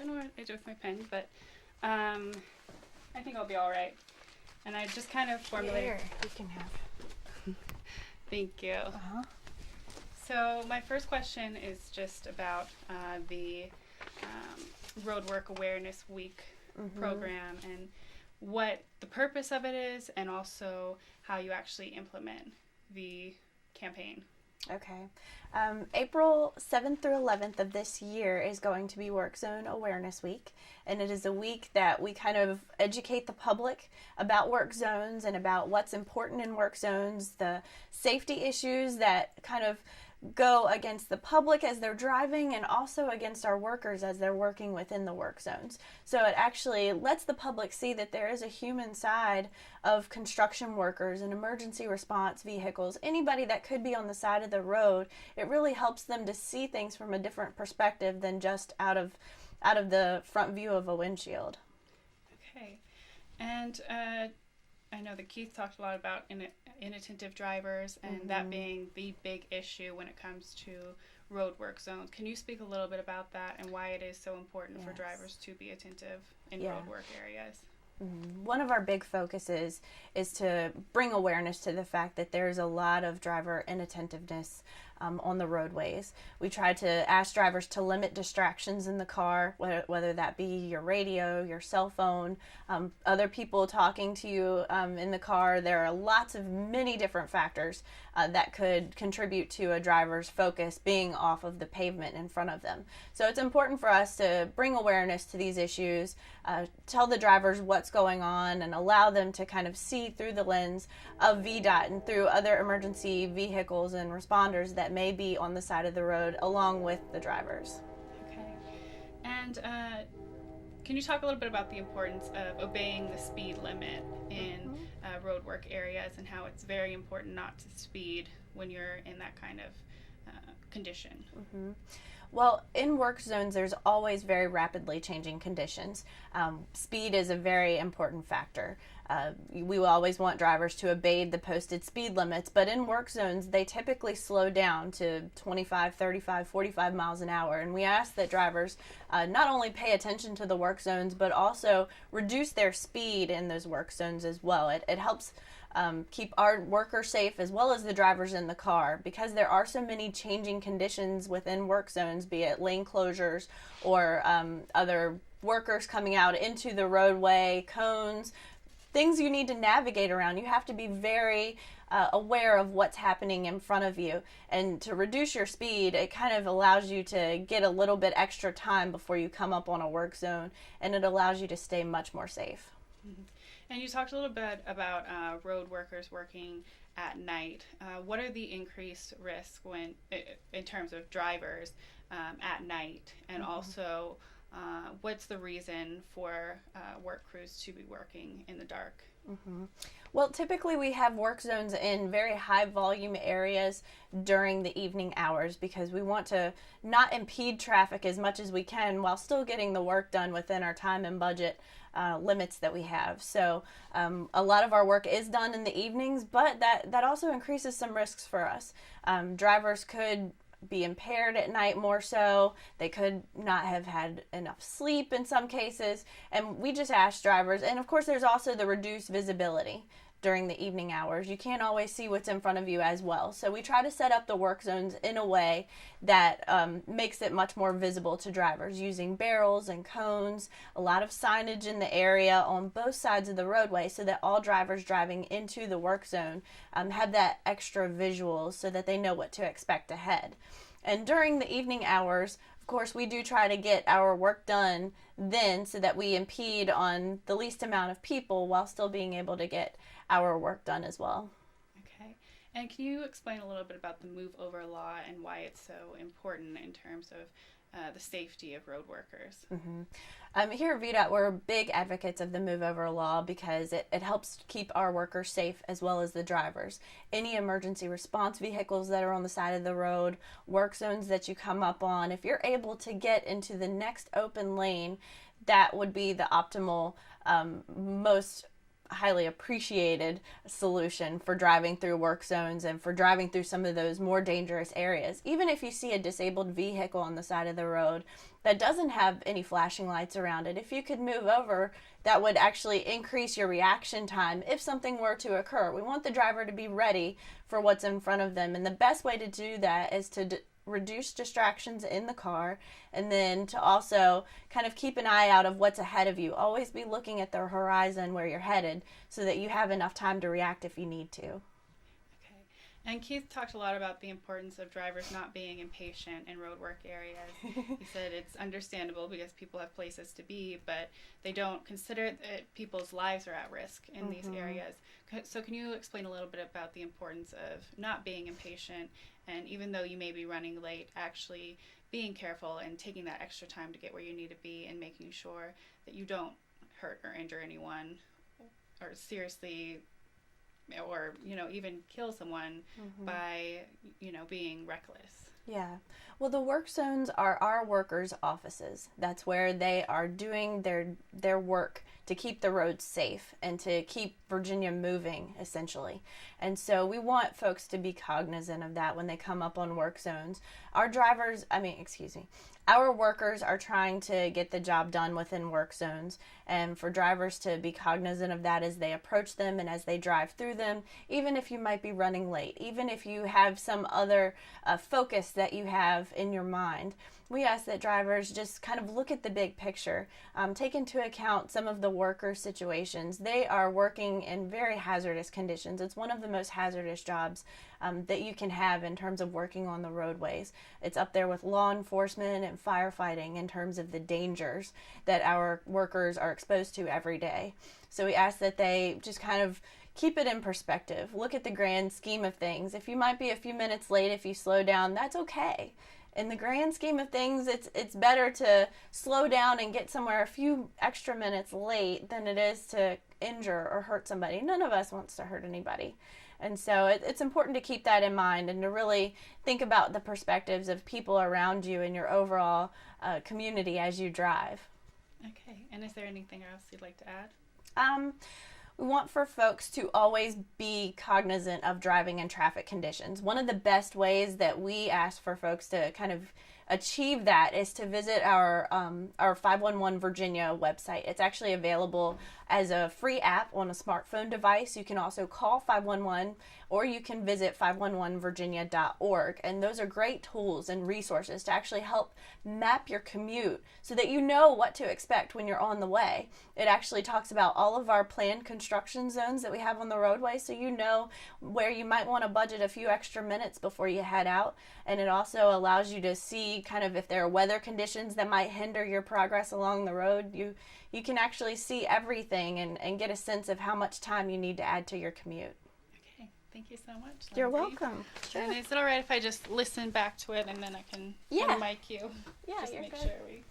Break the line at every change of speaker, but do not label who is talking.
don't know what I did with my pen, but I think I'll be all right. And I just kind of formulated.
Here, you can have.
Thank you. So my first question is just about the Roadwork Awareness Week program and what the purpose of it is, and also how you actually implement the campaign.
Okay. April 7th through 11th of this year is going to be Work Zone Awareness Week, and it is a week that we kind of educate the public about work zones and about what's important in work zones, the safety issues that kind of go against the public as they're driving and also against our workers as they're working within the work zones. So it actually lets the public see that there is a human side of construction workers and emergency response vehicles, anybody that could be on the side of the road. It really helps them to see things from a different perspective than just out of the front view of a windshield.
Okay. And I know that Keith talked a lot about inattentive drivers and that being the big issue when it comes to road work zones. Can you speak a little bit about that and why it is so important for drivers to be attentive in road work areas?
One of our big focuses is to bring awareness to the fact that there's a lot of driver inattentiveness on the roadways. We try to ask drivers to limit distractions in the car, whether that be your radio, your cell phone, other people talking to you in the car. There are many different factors that could contribute to a driver's focus being off of the pavement in front of them. So it's important for us to bring awareness to these issues, tell the drivers what's going on, and allow them to kind of see through the lens of VDOT and through other emergency vehicles and responders that may be on the side of the road along with the drivers.
Okay. And can you talk a little bit about the importance of obeying the speed limit in road work areas and how it's very important not to speed when you're in that kind of condition?
Well, in work zones, there's always very rapidly changing conditions. Speed is a very important factor. We will always want drivers to obey the posted speed limits, but in work zones, they typically slow down to 25, 35, 45 miles an hour. And we ask that drivers not only pay attention to the work zones, but also reduce their speed in those work zones as well. It helps keep our workers safe as well as the drivers in the car, because there are so many changing conditions within work zones, be it lane closures or other workers coming out into the roadway, cones, things you need to navigate around. You have to be very aware of what's happening in front of you, and to reduce your speed, it kind of allows you to get a little bit extra time before you come up on a work zone, and it allows you to stay much more safe.
And you talked a little bit about road workers working at night. What are the increased risks in terms of drivers at night? And also, what's the reason for work crews to be working in the dark?
Well, typically we have work zones in very high volume areas during the evening hours because we want to not impede traffic as much as we can while still getting the work done within our time and budget limits that we have. So a lot of our work is done in the evenings, but that also increases some risks for us. Drivers could be impaired at night more so. They could not have had enough sleep in some cases. And we just ask drivers, and of course there's also the reduced visibility during the evening hours. You can't always see what's in front of you as well. So we try to set up the work zones in a way that makes it much more visible to drivers, using barrels and cones, a lot of signage in the area on both sides of the roadway so that all drivers driving into the work zone have that extra visual so that they know what to expect ahead. And during the evening hours, of course, we do try to get our work done then so that we impede on the least amount of people while still being able to get our work done as well.
Okay. And can you explain a little bit about the move over law and why it's so important in terms of the safety of road workers?
Here at VDOT, we're big advocates of the move over law because it helps keep our workers safe as well as the drivers. Any emergency response vehicles that are on the side of the road, work zones that you come up on, if you're able to get into the next open lane, that would be the optimal, most highly appreciated solution for driving through work zones and for driving through some of those more dangerous areas. Even if you see a disabled vehicle on the side of the road that doesn't have any flashing lights around it, if you could move over, that would actually increase your reaction time if something were to occur. We want the driver to be ready for what's in front of them, and the best way to do that is to reduce distractions in the car, and then to also kind of keep an eye out of what's ahead of you. Always be looking at the horizon where you're headed so that you have enough time to react if you need to.
Okay. And Keith talked a lot about the importance of drivers not being impatient in road work areas. He said it's understandable because people have places to be, but they don't consider that people's lives are at risk in these areas. So can you explain a little bit about the importance of not being impatient, and even though you may be running late, actually being careful and taking that extra time to get where you need to be and making sure that you don't hurt or injure anyone or seriously or, even kill someone by, being reckless?
Yeah. Well, the work zones are our workers' offices. That's where they are doing their work to keep the roads safe and to keep Virginia moving, essentially. And so we want folks to be cognizant of that when they come up on work zones. Our workers are trying to get the job done within work zones, and for drivers to be cognizant of that as they approach them and as they drive through them, even if you might be running late, even if you have some other focus that you have in your mind. We ask that drivers just kind of look at the big picture, take into account some of the worker situations. They are working in very hazardous conditions. It's one of the most hazardous jobs that you can have in terms of working on the roadways. It's up there with law enforcement and firefighting in terms of the dangers that our workers are exposed to every day. So we ask that they just kind of keep it in perspective. Look at the grand scheme of things. If you might be a few minutes late, if you slow down, that's okay. In the grand scheme of things, it's better to slow down and get somewhere a few extra minutes late than it is to injure or hurt somebody. None of us wants to hurt anybody. And so it's important to keep that in mind and to really think about the perspectives of people around you and your overall community as you drive.
Okay. And is there anything else you'd like to add?
We want for folks to always be cognizant of driving in traffic conditions. One of the best ways that we ask for folks to kind of achieve that is to visit our 511 Virginia website. It's actually available as a free app on a smartphone device. You can also call 511 or you can visit 511virginia.org. And those are great tools and resources to actually help map your commute so that you know what to expect when you're on the way. It actually talks about all of our planned construction zones that we have on the roadway, so you know where you might want to budget a few extra minutes before you head out. And it also allows you to see kind of if there are weather conditions that might hinder your progress along the road. You can actually see everything and get a sense of how much time you need to add to your commute.
Okay, thank you so much, Lindsay.
You're welcome.
Sure. And is it all right if I just listen back to it and then I can mic you?
Yeah,
just
you're
make
good.
sure we